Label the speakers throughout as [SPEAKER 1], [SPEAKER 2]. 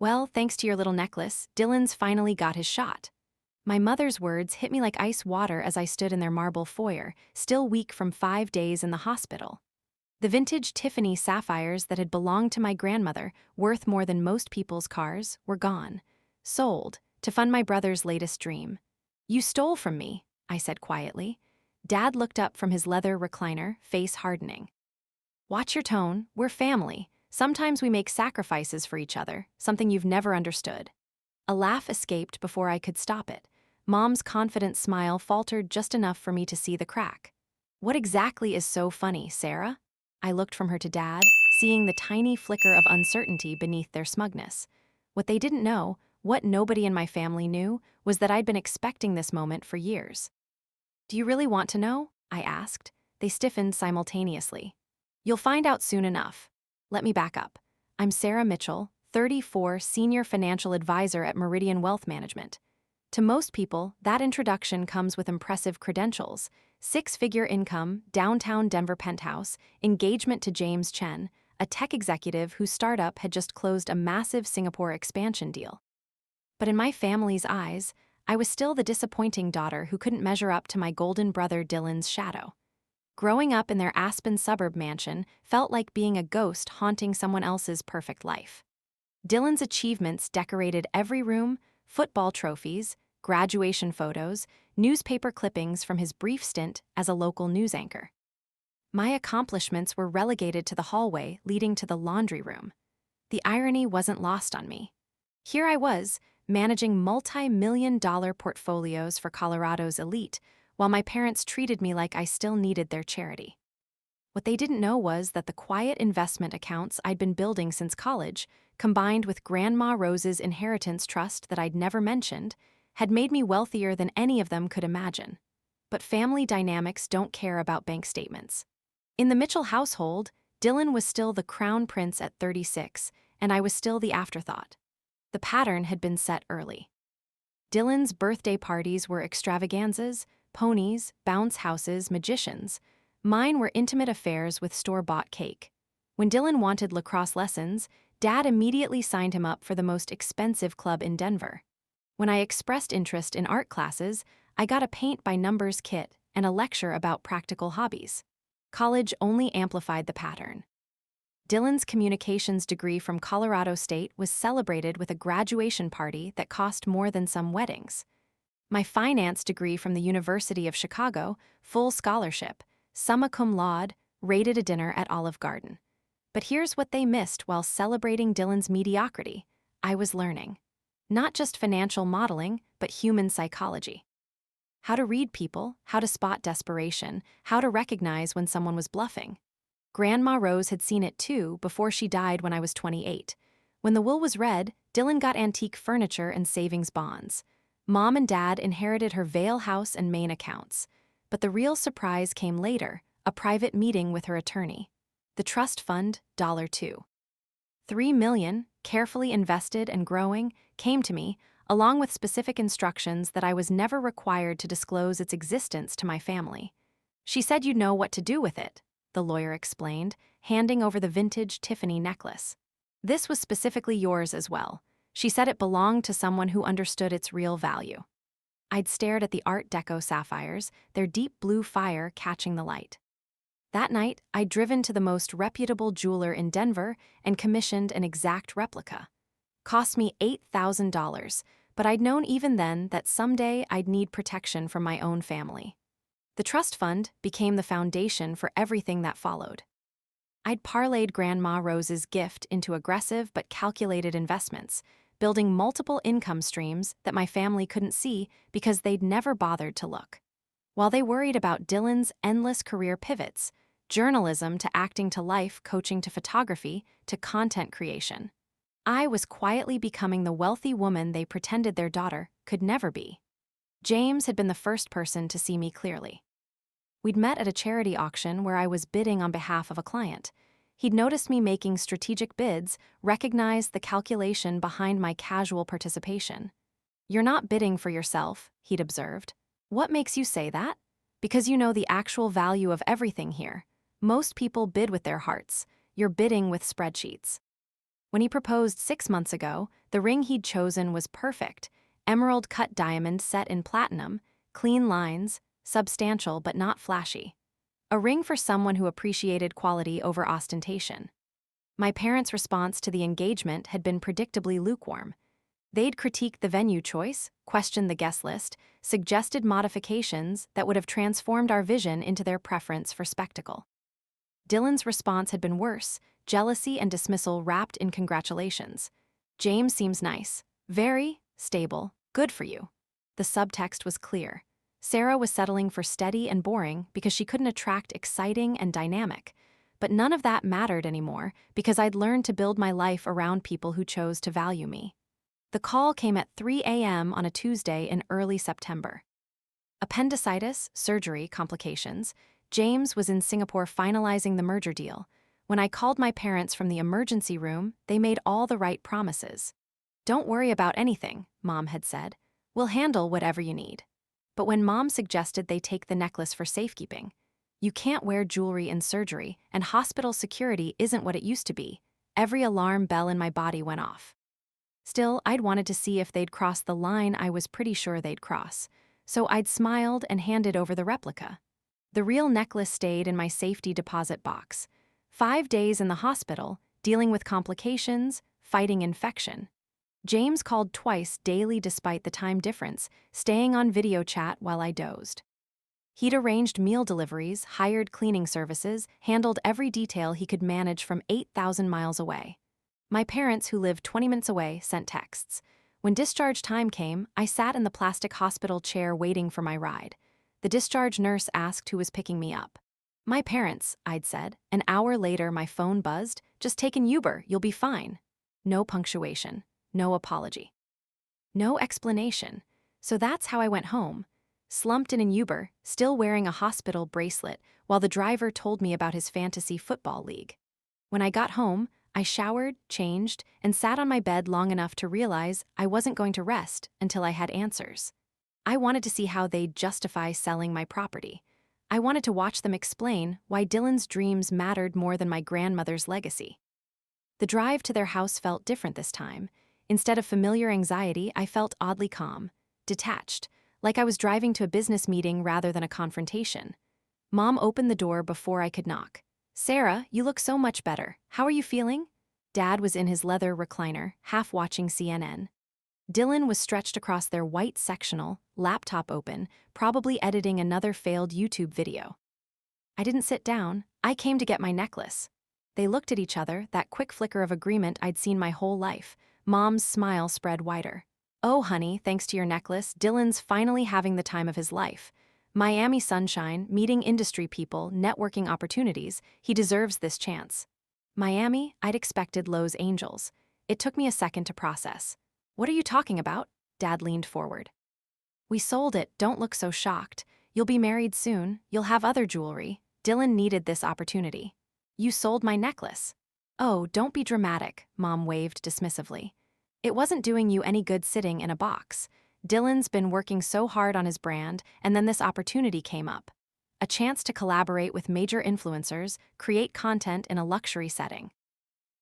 [SPEAKER 1] Well, thanks to your little necklace, Dylan's finally got his shot. My mother's words hit me like ice water as I stood in their marble foyer, still weak from 5 days in the hospital. The vintage Tiffany sapphires that had belonged to my grandmother, worth more than most people's cars, were gone. Sold, to fund my brother's latest dream. "You stole from me," I said quietly. Dad looked up from his leather recliner, face hardening. "Watch your tone, we're family. Sometimes we make sacrifices for each other, something you've never understood." A laugh escaped before I could stop it. Mom's confident smile faltered just enough for me to see the crack. "What exactly is so funny, Sarah?" I looked from her to Dad, seeing the tiny flicker of uncertainty beneath their smugness. What they didn't know, what nobody in my family knew, was that I'd been expecting this moment for years. "Do you really want to know?" I asked. They stiffened simultaneously. "You'll find out soon enough." Let me back up. I'm Sarah Mitchell, 34, Senior Financial Advisor at Meridian Wealth Management. To most people, that introduction comes with impressive credentials: six-figure income, downtown Denver penthouse, engagement to James Chen, a tech executive whose startup had just closed a massive Singapore expansion deal. But in my family's eyes, I was still the disappointing daughter who couldn't measure up to my golden brother Dylan's shadow. Growing up in their Aspen suburb mansion felt like being a ghost haunting someone else's perfect life. Dylan's achievements decorated every room: football trophies, graduation photos, newspaper clippings from his brief stint as a local news anchor. My accomplishments were relegated to the hallway leading to the laundry room. The irony wasn't lost on me. Here I was, managing multi-million-dollar portfolios for Colorado's elite, while my parents treated me like I still needed their charity. What they didn't know was that the quiet investment accounts I'd been building since college, combined with Grandma Rose's inheritance trust that I'd never mentioned, had made me wealthier than any of them could imagine. But family dynamics don't care about bank statements. In the Mitchell household, Dylan was still the crown prince at 36, and I was still the afterthought. The pattern had been set early. Dylan's birthday parties were extravaganzas: ponies, bounce houses, magicians. Mine were intimate affairs with store-bought cake. When Dylan wanted lacrosse lessons, Dad immediately signed him up for the most expensive club in Denver. When I expressed interest in art classes, I got a paint-by-numbers kit and a lecture about practical hobbies. College only amplified the pattern. Dylan's communications degree from Colorado State was celebrated with a graduation party that cost more than some weddings. My finance degree from the University of Chicago, full scholarship, summa cum laude, rated a dinner at Olive Garden. But here's what they missed while celebrating Dylan's mediocrity: I was learning. Not just financial modeling, but human psychology. How to read people, how to spot desperation, how to recognize when someone was bluffing. Grandma Rose had seen it too before she died when I was 28. When the will was read, Dylan got antique furniture and savings bonds. Mom and Dad inherited her Vail house and Maine accounts. But the real surprise came later: a private meeting with her attorney. The trust fund, $2. $3 million, carefully invested and growing, came to me, along with specific instructions that I was never required to disclose its existence to my family. "She said you'd know what to do with it," the lawyer explained, handing over the vintage Tiffany necklace. "This was specifically yours as well. She said it belonged to someone who understood its real value." I'd stared at the Art Deco sapphires, their deep blue fire catching the light. That night, I'd driven to the most reputable jeweler in Denver and commissioned an exact replica. Cost me $8,000, but I'd known even then that someday I'd need protection from my own family. The trust fund became the foundation for everything that followed. I'd parlayed Grandma Rose's gift into aggressive but calculated investments, building multiple income streams that my family couldn't see because they'd never bothered to look. While they worried about Dylan's endless career pivots: journalism to acting to life, coaching to photography to content creation, I was quietly becoming the wealthy woman they pretended their daughter could never be. James had been the first person to see me clearly. We'd met at a charity auction where I was bidding on behalf of a client. He'd noticed me making strategic bids, recognized the calculation behind my casual participation. "You're not bidding for yourself," he'd observed. "What makes you say that?" "Because you know the actual value of everything here. Most people bid with their hearts. You're bidding with spreadsheets." When he proposed 6 months ago, the ring he'd chosen was perfect: emerald-cut diamond set in platinum, clean lines, substantial but not flashy. A ring for someone who appreciated quality over ostentation. My parents' response to the engagement had been predictably lukewarm. They'd critiqued the venue choice, questioned the guest list, suggested modifications that would have transformed our vision into their preference for spectacle. Dylan's response had been worse: jealousy and dismissal wrapped in congratulations. "James seems nice. Very stable. Good for you." The subtext was clear. Sarah was settling for steady and boring because she couldn't attract exciting and dynamic. But none of that mattered anymore because I'd learned to build my life around people who chose to value me. The call came at 3 a.m. on a Tuesday in early September. Appendicitis, surgery, complications. James was in Singapore finalizing the merger deal. When I called my parents from the emergency room, they made all the right promises. "Don't worry about anything," Mom had said. "We'll handle whatever you need." But when Mom suggested they take the necklace for safekeeping, you can't wear jewelry in surgery, and hospital security isn't what it used to be, every alarm bell in my body went off. Still, I'd wanted to see if they'd crossed the line I was pretty sure they'd cross, so I'd smiled and handed over the replica. The real necklace stayed in my safety deposit box. 5 days in the hospital, dealing with complications, fighting infection. James called twice daily despite the time difference, staying on video chat while I dozed. He'd arranged meal deliveries, hired cleaning services, handled every detail he could manage from 8,000 miles away. My parents, who lived 20 minutes away, sent texts. When discharge time came, I sat in the plastic hospital chair waiting for my ride. The discharge nurse asked who was picking me up. "My parents," I'd said. An hour later, my phone buzzed. "Just take an Uber, you'll be fine." No punctuation, no apology, no explanation. So that's how I went home. Slumped in an Uber, still wearing a hospital bracelet, while the driver told me about his fantasy football league. When I got home, I showered, changed, and sat on my bed long enough to realize I wasn't going to rest until I had answers. I wanted to see how they'd justify selling my property. I wanted to watch them explain why Dylan's dreams mattered more than my grandmother's legacy. The drive to their house felt different this time. Instead of familiar anxiety, I felt oddly calm, detached, like I was driving to a business meeting rather than a confrontation. Mom opened the door before I could knock. "Sarah, you look so much better. How are you feeling?" Dad was in his leather recliner, half watching CNN. Dylan was stretched across their white sectional, laptop open, probably editing another failed YouTube video. I didn't sit down. I came to get my necklace. They looked at each other, that quick flicker of agreement I'd seen my whole life. Mom's smile spread wider. "Oh, honey, thanks to your necklace, Dylan's finally having the time of his life. Miami sunshine, meeting industry people, networking opportunities. He deserves this chance." Miami? I'd expected Lowe's Angels. It took me a second to process. "What are you talking about?" Dad leaned forward. "We sold it, don't look so shocked. You'll be married soon, you'll have other jewelry. Dylan needed this opportunity." "You sold my necklace." "Oh, don't be dramatic," Mom waved dismissively. "It wasn't doing you any good sitting in a box. Dylan's been working so hard on his brand, and then this opportunity came up. A chance to collaborate with major influencers, create content in a luxury setting."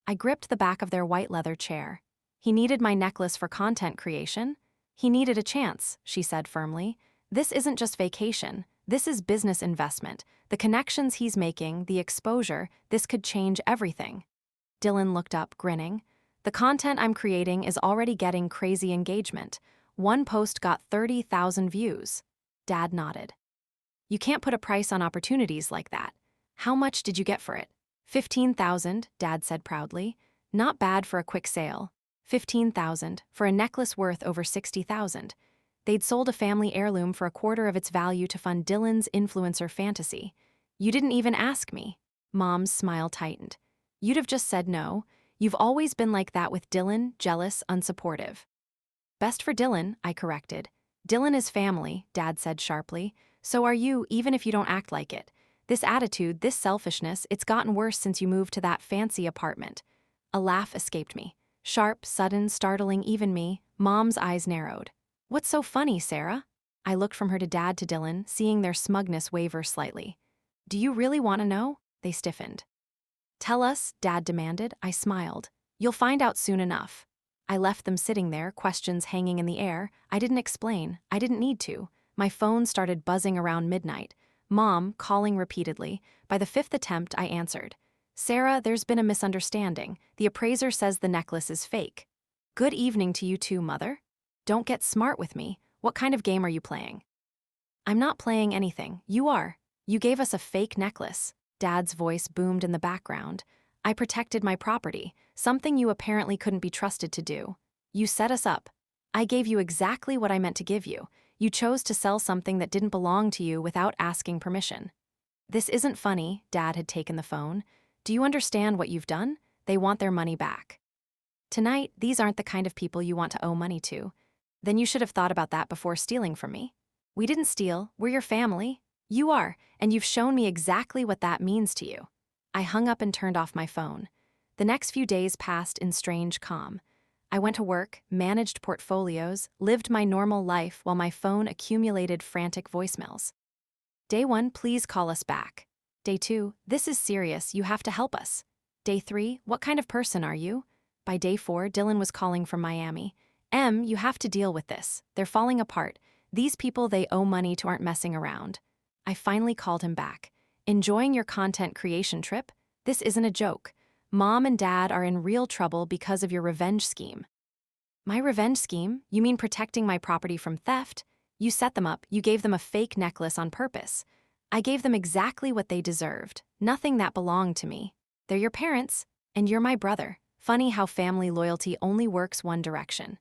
[SPEAKER 1] I gripped the back of their white leather chair. "He needed my necklace for content creation?" "He needed a chance," she said firmly. "This isn't just vacation. This is business investment. The connections he's making, the exposure, this could change everything." Dylan looked up, grinning. "The content I'm creating is already getting crazy engagement. One post got 30,000 views." Dad nodded. "You can't put a price on opportunities like that. How much did you get for it?" 15,000, Dad said proudly. "Not bad for a quick sale. 15,000 for a necklace worth over 60,000. They'd sold a family heirloom for a quarter of its value to fund Dylan's influencer fantasy. "You didn't even ask me." Mom's smile tightened. "You'd have just said no. You've always been like that with Dylan, jealous, unsupportive." "Best for Dylan," I corrected. "Dylan is family," Dad said sharply. "So are you, even if you don't act like it. This attitude, this selfishness, it's gotten worse since you moved to that fancy apartment." A laugh escaped me. Sharp, sudden, startling even me. Mom's eyes narrowed. "What's so funny, Sarah?" I looked from her to Dad to Dylan, seeing their smugness waver slightly. "Do you really want to know?" They stiffened. "Tell us," Dad demanded. I smiled. You'll find out soon enough. I left them sitting there, questions hanging in the air. I didn't explain. I didn't need to. My phone started buzzing around midnight. Mom, calling repeatedly. By the fifth attempt, I answered. Sarah, there's been a misunderstanding. The appraiser says the necklace is fake. Good evening to you too, Mother. Don't get smart with me. What kind of game are you playing? I'm not playing anything. You are. You gave us a fake necklace. Dad's voice boomed in the background. I protected my property, something you apparently couldn't be trusted to do. You set us up. I gave you exactly what I meant to give you. You chose to sell something that didn't belong to you without asking permission. This isn't funny, Dad had taken the phone. Do you understand what you've done? They want their money back. Tonight, these aren't the kind of people you want to owe money to. Then you should have thought about that before stealing from me. We didn't steal, we're your family. You are, and you've shown me exactly what that means to you. I hung up and turned off my phone. The next few days passed in strange calm. I went to work, managed portfolios, lived my normal life while my phone accumulated frantic voicemails. Day 1, please call us back. Day 2, this is serious, you have to help us. Day 3, what kind of person are you? By day 4, Dylan was calling from Miami. You have to deal with this. They're falling apart. These people they owe money to aren't messing around. I finally called him back. Enjoying your content creation trip? This isn't a joke. Mom and Dad are in real trouble because of your revenge scheme. My revenge scheme? You mean protecting my property from theft? You set them up, you gave them a fake necklace on purpose. I gave them exactly what they deserved, nothing that belonged to me. They're your parents, and you're my brother. Funny how family loyalty only works one direction.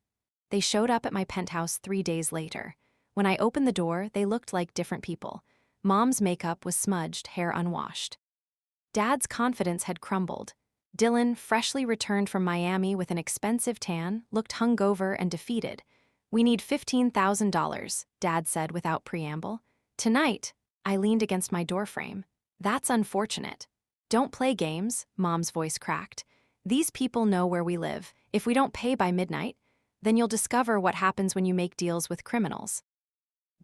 [SPEAKER 1] They showed up at my penthouse 3 days later. When I opened the door, they looked like different people. Mom's makeup was smudged, hair unwashed. Dad's confidence had crumbled. Dylan, freshly returned from Miami with an expensive tan, looked hungover and defeated. We need $15,000, Dad said without preamble. Tonight, I leaned against my doorframe. That's unfortunate. Don't play games, Mom's voice cracked. These people know where we live. If we don't pay by midnight, then you'll discover what happens when you make deals with criminals.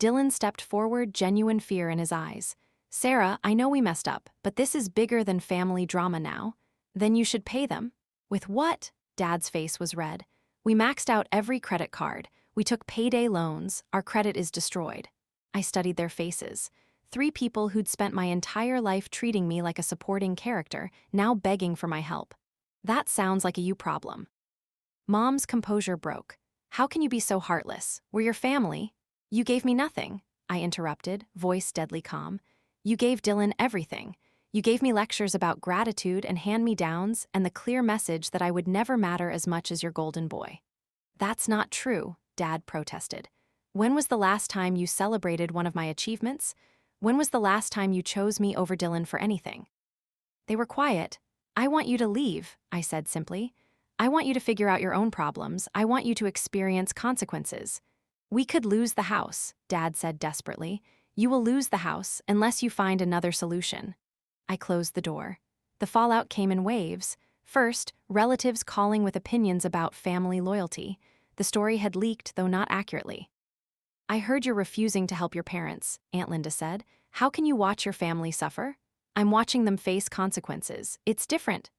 [SPEAKER 1] Dylan stepped forward, genuine fear in his eyes. Sarah, I know we messed up, but this is bigger than family drama now. Then you should pay them. With what? Dad's face was red. We maxed out every credit card. We took payday loans. Our credit is destroyed. I studied their faces. 3 people who'd spent my entire life treating me like a supporting character, now begging for my help. That sounds like a you problem. Mom's composure broke. How can you be so heartless? We're your family. You gave me nothing, I interrupted, voice deadly calm. You gave Dylan everything. You gave me lectures about gratitude and hand-me-downs and the clear message that I would never matter as much as your golden boy. That's not true, Dad protested. When was the last time you celebrated one of my achievements? When was the last time you chose me over Dylan for anything? They were quiet. I want you to leave, I said simply. I want you to figure out your own problems. I want you to experience consequences. We could lose the house, Dad said desperately. You will lose the house unless you find another solution. I closed the door. The fallout came in waves. First, relatives calling with opinions about family loyalty. The story had leaked, though not accurately. I heard you're refusing to help your parents, Aunt Linda said. How can you watch your family suffer? I'm watching them face consequences. It's different.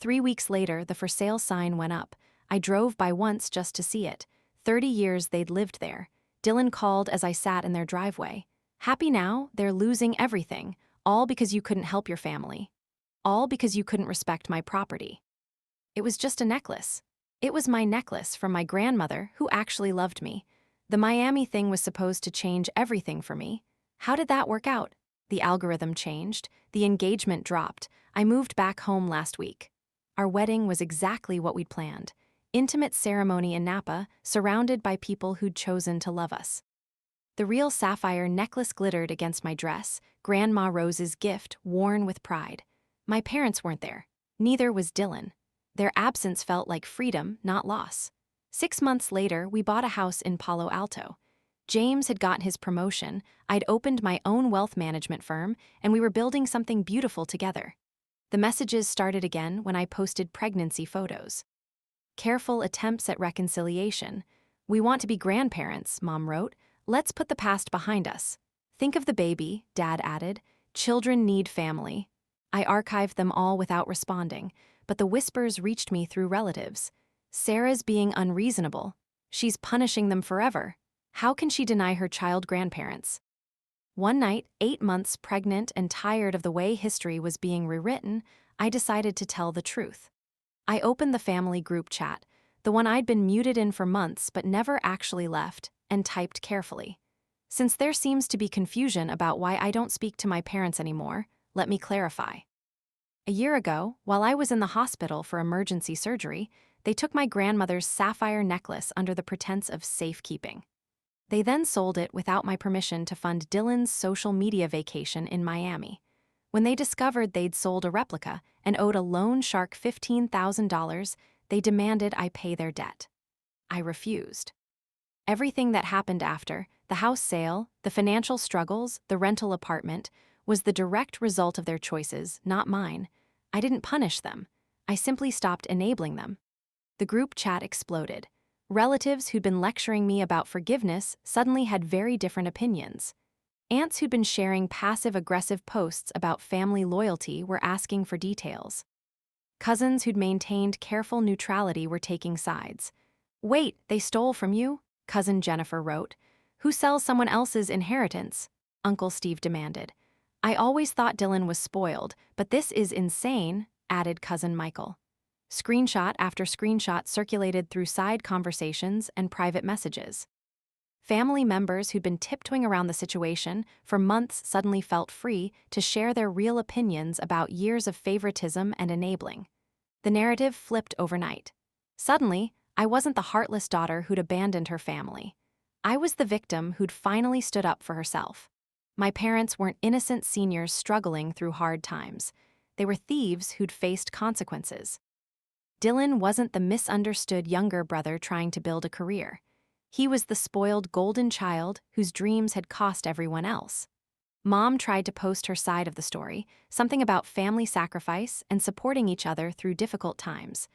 [SPEAKER 1] 3 weeks later, the for sale sign went up. I drove by once just to see it. 30 years they'd lived there. Dylan called as I sat in their driveway. Happy now, they're losing everything, all because you couldn't help your family. All because you couldn't respect my property. It was just a necklace. It was my necklace from my grandmother who actually loved me. The Miami thing was supposed to change everything for me. How did that work out? The algorithm changed. The engagement dropped. I moved back home last week. Our wedding was exactly what we'd planned. Intimate ceremony in Napa, surrounded by people who'd chosen to love us. The real sapphire necklace glittered against my dress, Grandma Rose's gift worn with pride. My parents weren't there. Neither was Dylan. Their absence felt like freedom, not loss. 6 months later, we bought a house in Palo Alto. James had gotten his promotion, I'd opened my own wealth management firm, and we were building something beautiful together. The messages started again when I posted pregnancy photos. Careful attempts at reconciliation. We want to be grandparents, Mom wrote. Let's put the past behind us. Think of the baby, Dad added. Children need family. I archived them all without responding. but the whispers reached me through relatives. Sarah's being unreasonable. She's punishing them forever. How can she deny her child grandparents? One night, 8 months pregnant and tired of the way history was being rewritten, I decided to tell the truth. I opened the family group chat, the one I'd been muted in for months but never actually left, and typed carefully. Since there seems to be confusion about why I don't speak to my parents anymore, let me clarify. A year ago, while I was in the hospital for emergency surgery, they took my grandmother's sapphire necklace under the pretense of safekeeping. They then sold it without my permission to fund Dylan's social media vacation in Miami. When they discovered they'd sold a replica and owed a loan shark $15,000, they demanded I pay their debt. I refused. Everything that happened after, the house sale, the financial struggles, the rental apartment, was the direct result of their choices, not mine. I didn't punish them. I simply stopped enabling them. The group chat exploded. Relatives who'd been lecturing me about forgiveness suddenly had very different opinions. Aunts who'd been sharing passive-aggressive posts about family loyalty were asking for details. Cousins who'd maintained careful neutrality were taking sides. "Wait, they stole from you?" Cousin Jennifer wrote. "Who sells someone else's inheritance?" Uncle Steve demanded. "I always thought Dylan was spoiled, but this is insane," added Cousin Michael. Screenshot after screenshot circulated through side conversations and private messages. Family members who'd been tiptoeing around the situation for months suddenly felt free to share their real opinions about years of favoritism and enabling. The narrative flipped overnight. Suddenly, I wasn't the heartless daughter who'd abandoned her family. I was the victim who'd finally stood up for herself. My parents weren't innocent seniors struggling through hard times. They were thieves who'd faced consequences. Dylan wasn't the misunderstood younger brother trying to build a career. He was the spoiled golden child whose dreams had cost everyone else. Mom tried to post her side of the story, something about family sacrifice and supporting each other through difficult times.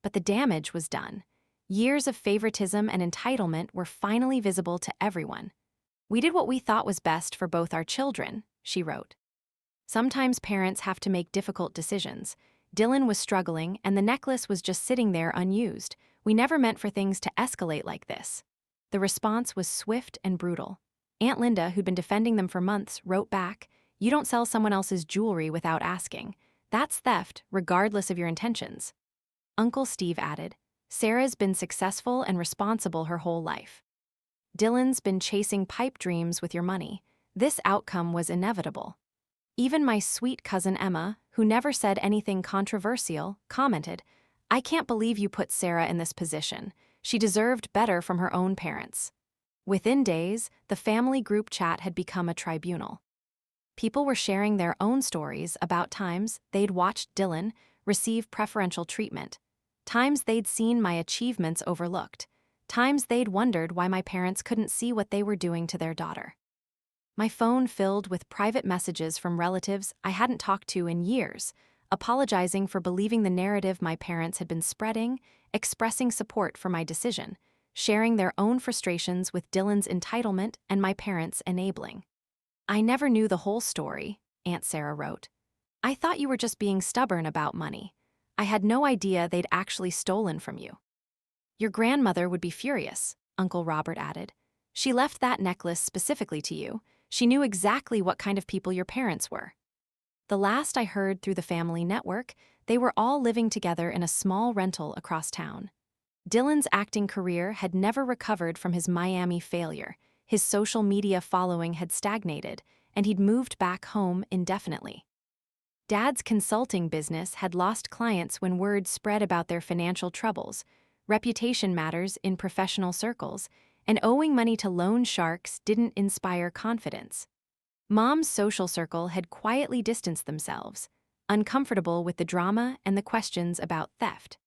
[SPEAKER 1] But the damage was done. Years of favoritism and entitlement were finally visible to everyone. "We did what we thought was best for both our children," she wrote. Sometimes parents have to make difficult decisions. Dylan was struggling, and the necklace was just sitting there unused. "We never meant for things to escalate like this." The response was swift and brutal. Aunt Linda, who'd been defending them for months, wrote back, "You don't sell someone else's jewelry without asking. That's theft, regardless of your intentions." Uncle Steve added, "Sarah's been successful and responsible her whole life. Dylan's been chasing pipe dreams with your money. This outcome was inevitable." Even my sweet cousin Emma, who never said anything controversial, commented, "I can't believe you put Sarah in this position. She deserved better from her own parents." Within days, the family group chat had become a tribunal. People were sharing their own stories about times they'd watched Dylan receive preferential treatment, times they'd seen my achievements overlooked, times they'd wondered why my parents couldn't see what they were doing to their daughter. My phone filled with private messages from relatives I hadn't talked to in years, apologizing for believing the narrative my parents had been spreading, expressing support for my decision, sharing their own frustrations with Dylan's entitlement and my parents' enabling. "I never knew the whole story," Aunt Sarah wrote. "I thought you were just being stubborn about money. I had no idea they'd actually stolen from you." "Your grandmother would be furious," Uncle Robert added. "She left that necklace specifically to you. She knew exactly what kind of people your parents were." The last I heard through the family network, they were all living together in a small rental across town. Dylan's acting career had never recovered from his Miami failure. His social media following had stagnated, and he'd moved back home indefinitely. Dad's consulting business had lost clients when word spread about their financial troubles, reputation matters in professional circles, and owing money to loan sharks didn't inspire confidence. Mom's social circle had quietly distanced themselves, uncomfortable with the drama and the questions about theft.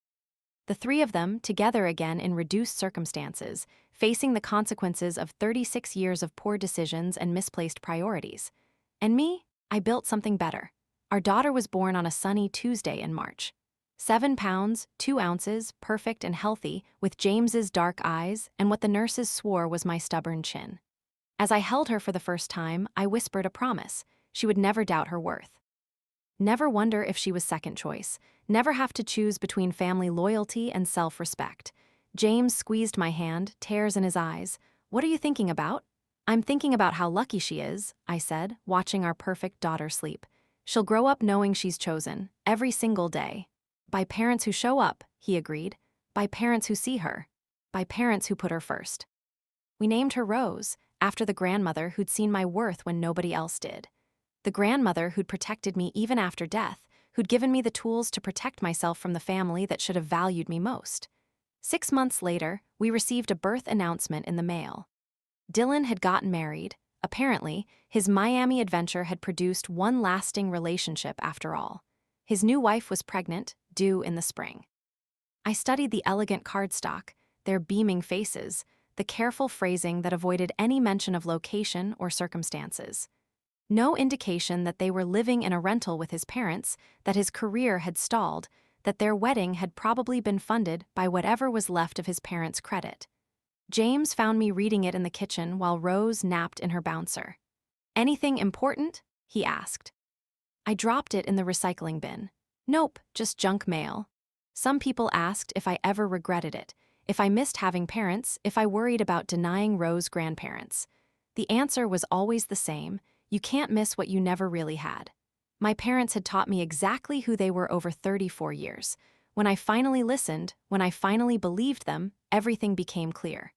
[SPEAKER 1] The three of them, together again in reduced circumstances, facing the consequences of 36 years of poor decisions and misplaced priorities. And me, I built something better. Our daughter was born on a sunny Tuesday in March. 7 pounds, 2 ounces, perfect and healthy, with James's dark eyes and what the nurses swore was my stubborn chin. As I held her for the first time, I whispered a promise. She would never doubt her worth. Never wonder if she was second choice. never have to choose between family loyalty and self-respect. James squeezed my hand, tears in his eyes. "What are you thinking about?" "I'm thinking about how lucky she is," I said, watching our perfect daughter sleep. "She'll grow up knowing she's chosen, every single day. By parents who show up," he agreed. "By parents who see her. By parents who put her first." We named her Rose, after the grandmother who'd seen my worth when nobody else did. The grandmother who'd protected me even after death, who'd given me the tools to protect myself from the family that should have valued me most. 6 months later, we received a birth announcement in the mail. Dylan had gotten married. Apparently, his Miami adventure had produced one lasting relationship after all. His new wife was pregnant, due in the spring. I studied the elegant cardstock, their beaming faces, the careful phrasing that avoided any mention of location or circumstances. No indication that they were living in a rental with his parents, that his career had stalled, that their wedding had probably been funded by whatever was left of his parents' credit. James found me reading it in the kitchen while Rose napped in her bouncer. "Anything important?" he asked. I dropped it in the recycling bin. "Nope, just junk mail." Some people asked if I ever regretted it, if I missed having parents, if I worried about denying Rose grandparents. The answer was always the same: you can't miss what you never really had. My parents had taught me exactly who they were over 34 years. When I finally listened, when I finally believed them, everything became clear.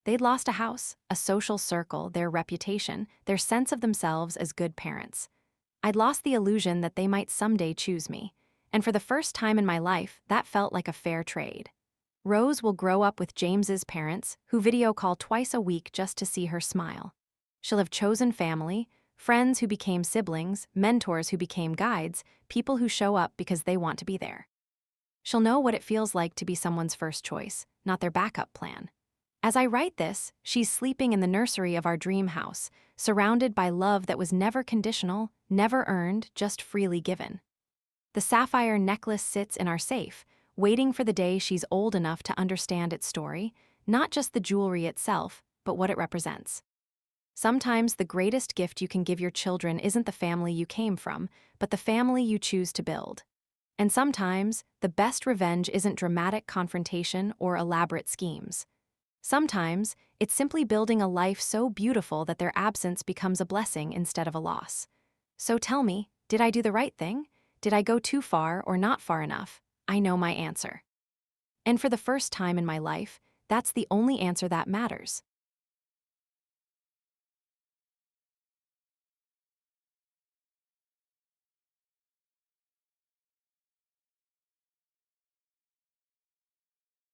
[SPEAKER 1] They'd lost a house, a social circle, their reputation, their sense of themselves as good parents. I'd lost the illusion that they might someday choose me, and for the first time in my life, that felt like a fair trade. Rose will grow up with James's parents, who video call twice a week just to see her smile. She'll have chosen family, friends who became siblings, mentors who became guides, people who show up because they want to be there. She'll know what it feels like to be someone's first choice, not their backup plan. As I write this, she's sleeping in the nursery of our dream house, surrounded by love that was never conditional, never earned, just freely given. The sapphire necklace sits in our safe, waiting for the day she's old enough to understand its story, not just the jewelry itself, but what it represents. Sometimes the greatest gift you can give your children isn't the family you came from, but the family you choose to build. And sometimes, the best revenge isn't dramatic confrontation or elaborate schemes. Sometimes, it's simply building a life so beautiful that their absence becomes a blessing instead of a loss. So tell me, did I do the right thing? Did I go too far or not far enough? I know my answer. And for the first time in my life, that's the only answer that matters.